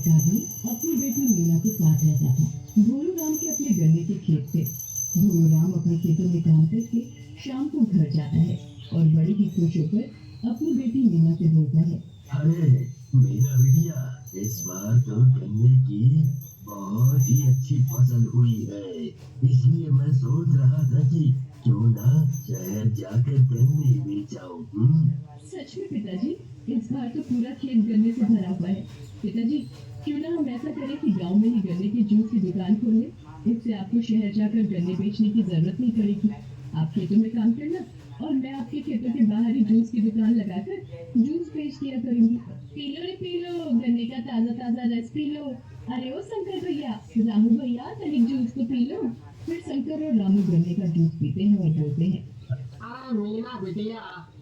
काबिल अपनी बेटी मीना के साथ रहता था। भोलू राम के अपने गन्ने के खेत थे। भोलू राम अपने खेतों में काम करके शाम को घर जाता है और बड़ी ही खुश होकर अपनी बेटी मीना से बोलता है, अरे मीना बिटिया, इस बार तो गन्ने की बहुत ही अच्छी फसल हुई है। इसलिए मैं सोच रहा था कि क्यों ना शहर जाकर गन्ने बेच आऊं। सच में पिताजी, इस बार तो पूरा खेत गन्ने से भरा हुआ है। पिताजी, क्यों ना हम ऐसा करें कि गांव में ही गन्ने की जूस की दुकान खोल लें। इससे आपको शहर जाकर गन्ने बेचने की जरूरत नहीं पड़ेगी। आप खेतों में काम करना और मैं आपके खेतों के बाहर ही जूस की दुकान लगाकर जूस बेच दिया करूंगी। पी लो रे पी लो, गन्ने का ताजा ताजा रस पी लो। अरे ओ शंकर भैया, रामू भैया, तनिक जूस तो पी लो। फिर शंकर और रामू गन्ने का जूस पीते हैं और बोलते हैं, अरे मीना बिटिया,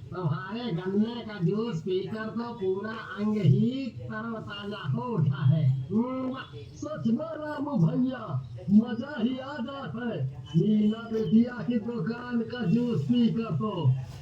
तुम्हारे गन्ने का जूस पीकर तो पूरा अंग ही तरोताजा हो उठा है। सच में रामू भैया, मजा ही आ जाता है। मीना बिटिया की दुकान का जूस पीकर तो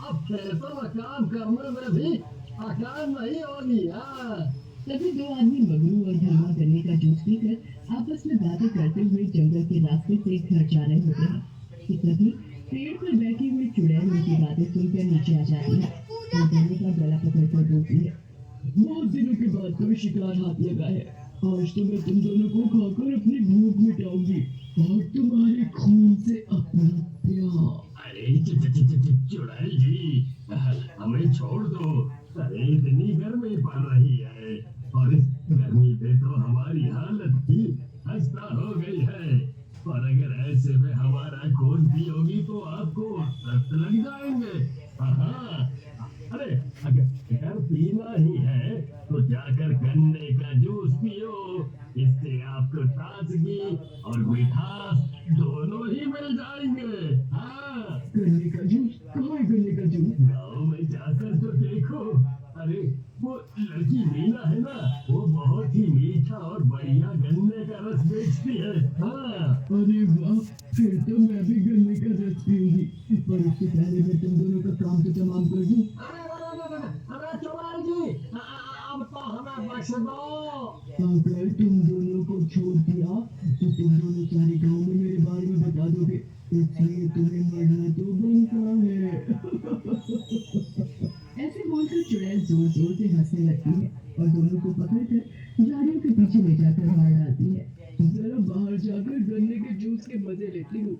अब खेतों में काम करने में भी थकान नहीं होगी। हाँ। तभी दो आदमी मगरू और धर्मा गन्ने का जूस पीकर आपस में बातें करते हुए जंगल के रास्ते से घर जा रहे होते हैं कि तभी पेड़ पर बैठी हुई चुड़ैल उनकी बातें सुनकर नीचे आ जाती है और गन्ने का गला पकड़कर बोलती है, बहुत दिनों के बाद कोई शिकार हाथ लगा है। आज तो मैं तुम दोनों को खाकर अपनी भूख मिटाऊंगी और तुम्हारे खून से अपना प्यार। अरे चुड़ैल जी, हमें छोड़ दो। अरे इतनी गर्मी पड़ रही है और इस गर्मी पे तो हमारी हालत ही खस्ता हो गई है। और अगर ऐसे में हमारा खून पियोगी तो आपको दस्त लग जाएंगे। हाँ, अरे अगर पीना ही है तो जाकर गन्ने का जूस पियो। इससे आपको ताजगी और मिठास दोनों ही मिल जाएंगे। हाँ, गन्ने का जूस? कहाँ है गन्ने का जूस? गाँव में जाकर तो देखो। अरे वो लड़की मीना है ना, वो बहुत ही मीठा और बढ़िया गन्ने का रस बेचती है। हाँ। अरे वाह, फिर तो मैं भी गन्ने का रस पीऊंगी, पर उससे पहले मैं तुम दोनों का काम तो तमाम कर दूं। अरे चौहान जी, अब तो हमें बख्श दो। अगर तुम दोनों को छोड़ दिया तो तुम दोनों सारे गांव में मेरे बारे में बता दोगे, इसलिए तुम्हें मरना तो बनता है। ऐसे बोलकर चुड़ैल जोर जोर से हंसने लगती है और दोनों को पकड़कर झाड़ियों के पीछे ले जाकर मार डालती है। जरा बाहर जाकर गन्ने के जूस के मजे लेती हूँ।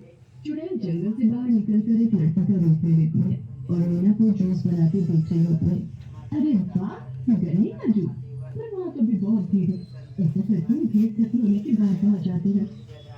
चुड़ैल जंगल से बाहर निकलकर एक लड़की का रूप ले लेती है और मीना को जूस बनाते देख रही होती है। अरे वाह, गन्ने का जूस! पर वहाँ तो भी बहुत भीड़ है। ऐसा करके भीड़ खत्म होने के बाद पहुंच जाती है।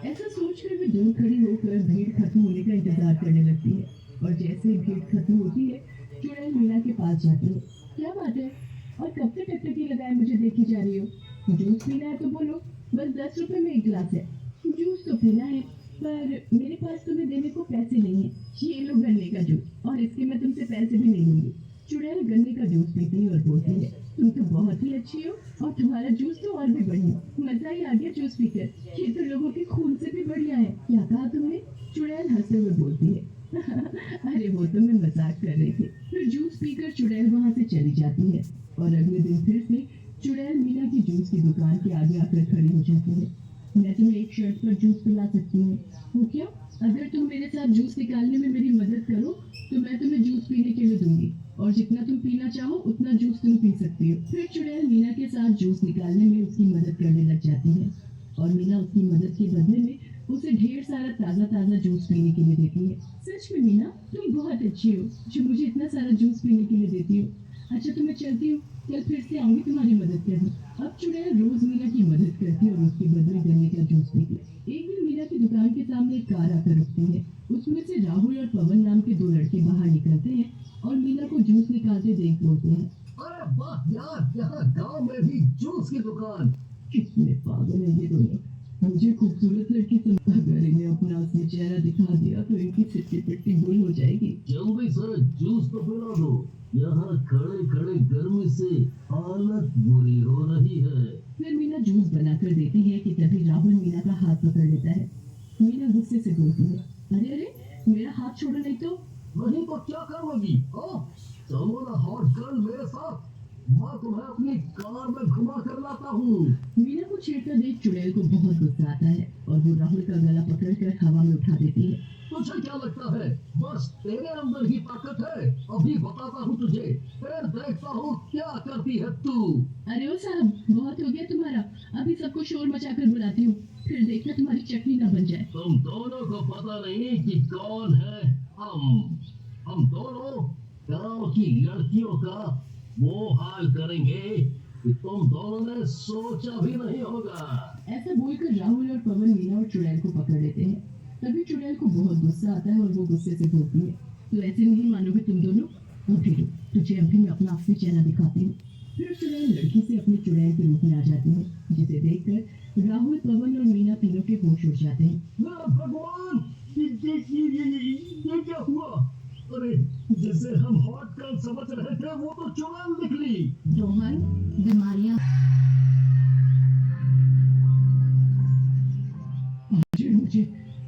ऐसा सोचकर वे दूर खड़ी होकर भीड़ खत्म होने का इंतजार करने लगती है और जैसे ही भीड़ खत्म होती है, चुड़ैल मीना के पास जाती है। क्या बात है, और कब से टकटकी लगाए मुझे देखी जा रही हो? जूस पीना है तो बोलो, बस 10 रुपए में एक गिलास है। जूस तो पीना है, पर मेरे पास तुम्हें देने को पैसे नहीं है। ये लो गन्ने का जूस, और इसके मैं तुमसे पैसे भी नहीं लूंगी। चुड़ैल गन्ने का जूस पीती है और बोलती है, तुम तो बहुत ही अच्छी हो और तुम्हारा जूस तो और भी बढ़िया। मजा ही आ गया जूस पीकर। ये तो लोगों के खून से भी बढ़िया है। क्या कहा तुमने? चुड़ैल हंसते हुए बोलती है, अरे वो तो मैं मजाक कर रही थी। फिर जूस पीकर चुड़ैल वहां से चली जाती है और अगले दिन फिर से चुड़ैल मीना की जूस की दुकान के आगे आकर खड़ी हो जाती है। मैं तुम्हें एक शर्त पर जूस पिला सकती हूँ। वो क्या? अगर तुम मेरे साथ जूस निकालने में मेरी मदद करो तो मैं तुम्हें जूस पीने के लिए दूंगी और जितना तुम पीना चाहो उतना जूस तुम पी सकती हो। फिर चुड़ैल मीना के साथ जूस निकालने में उसकी मदद करने लग जाती है और मीना उसकी मदद के बदले में उसे ढेर सारा ताजा ताजा जूस पीने के लिए देती है। सच में मीना, तुम बहुत अच्छी हो जो मुझे इतना सारा जूस पीने के लिए देती हो। अच्छा तो मैं चलती हूँ, कल फिर से आऊंगी तुम्हारी मदद करने। अब चुड़ैल रोज मीना की मदद करती है और उसके बदले गन्ने का जूस पीती है। एक दिन मीना की दुकान के सामने एक कार आकर रुकती है। उसमें से राहुल और पवन नाम के दो लड़के बाहर निकलते हैं और मीना को जूस निकालते देख बोलते हैं, अरे वाह यार, यहाँ गांव में भी जूस की दुकान। कितने पागल है ये दोनों। मुझे खूबसूरत लड़की से अगर इन्हें अपना असली चेहरा दिखा दिया तो इनकी सिट्टी पिट्टी गुल हो जाएगी। जल्दी से जूस तो पिला दो, यहाँ खड़े खड़े गर्मी से हालत बुरी हो रही है। फिर मीना जूस बनाकर देती है कि तभी राहुल मीना का हाथ पकड़ लेता है। मीना गुस्से से बोलती है, अरे अरे, मेरा हाथ छोड़ो नहीं तो। नहीं तो क्या करोगी? चलो ना हॉट गर्ल मेरे साथ। मैं तुम्हें अपनी कार में घुमा कर लाता हूँ। मीना को छेड़ता देख चुड़ैल को बहुत गुस्सा आता है और वो राहुल का गला पकड़कर हवा में उठा देती है। तुझे क्या लगता है बस तेरे अंदर ही ताकत है? अभी बताता हूँ तुझे, फिर देखता हूँ क्या करती है तू। अरे ओ साहब, बहुत हो गया तुम्हारा। अभी सबको शोर मचाकर बुलाती हूँ, फिर देखना तुम्हारी चटनी ना बन जाए। तुम दोनों को पता नहीं कि कौन है हम दोनों गांव की लड़कियों का वो हाल करेंगे कि तुम दोनों ने सोचा भी नहीं होगा। ऐसा बोलकर राहुल और पवन मीना और चुड़ैल को पकड़ लेते हैं। तभी चुड़ैल को बहुत गुस्सा आता है और वो गुस्से से बोलती है, तो ऐसे नहीं मानोगे तुम दोनों? अब फिर तुझे अभी मैं अपना असली चेहरा दिखाती हूँ। फिर चुड़ैल लड़की से अपने चुड़ैल के रूप में आ जाती है, जिसे देखकर राहुल, पवन और मीना तीनों के होश उड़ जाते हैं। भगवान, ये क्या हुआ? अरे जिसे हम हॉट गर्ल समझ रहे थे वो तो चुड़ैल निकली। रोहन, बीमारियां मुझे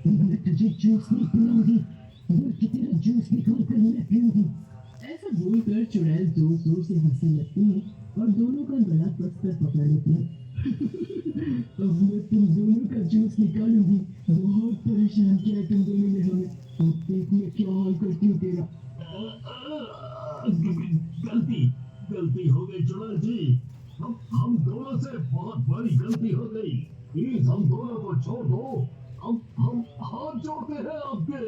मैं तुझे जूस नहीं पिलाऊंगी, बल्कि तेरा जूस निकाल कर मैं पीऊंगी। ऐसा बोलकर चुड़ैल जोर जोर से हंसने लगती है और दोनों का गला कसकर पकड़ लेती है। अब मैं तुम दोनों का जूस निकालूंगी। बहुत परेशान किया है तुम दोनों ने हमें। अब देख मैं क्या हाल करती हूँ तेरा। गलती गलती हो गई चुड़ैल जी। हम दोनों से बहुत बड़ी गलती हो गई। प्लीज हम दोनों को छोड़ दो। हम हाथ जोड़ते हैं आपके।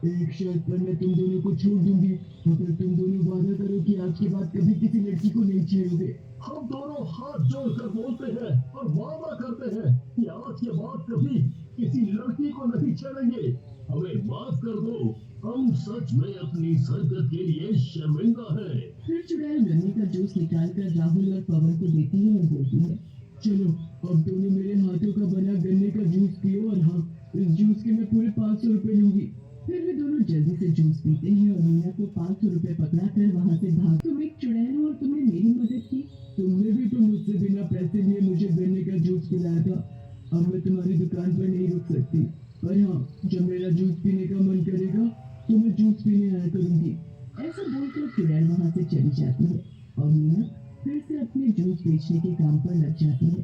एक शर्त पर मैं तुम दोनों को छोड़ दूंगी, मगर तुम दोनों वादा करो कि आज के बाद कभी किसी लड़की को नहीं छेड़ोगे। हम दोनों हाथ जोड़कर बोलते हैं और वादा करते हैं कि आज के बाद कभी किसी लड़की को नहीं छेड़ेंगे। हमें माफ कर दो, हम सच में अपनी हरकत के लिए शर्मिंदा हैं। फिर चुड़ैल गन्ने का जूस निकालकर राहुल और पवन को देती है और बोलती है, चलो अब दोनों मेरे हाथों का बना गन्ने का जूस पियो और हाँ, इस जूस के मैं पूरे 500 रुपए लूंगी। फिर वे दोनों जल्दी से जूस पीते हैं और मीना को 500 रुपए पकड़ा कर वहाँ से भाग। तुम एक चुड़ैल हो और तुमने मेरी मदद की। तुमने भी तो मुझसे बिना पैसे लिए मुझे गन्ने का जूस पिलाया था। अब मैं तुम्हारी दुकान पर नहीं रुक सकती, पर हाँ, जब मेरा जूस पीने का मन करेगा तो मैं जूस पीने आया करूंगी। ऐसा बोलकर चुड़ैल वहाँ से चली जाती है और मीना फिर से अपने जूस बेचने के काम पर लग जाती है।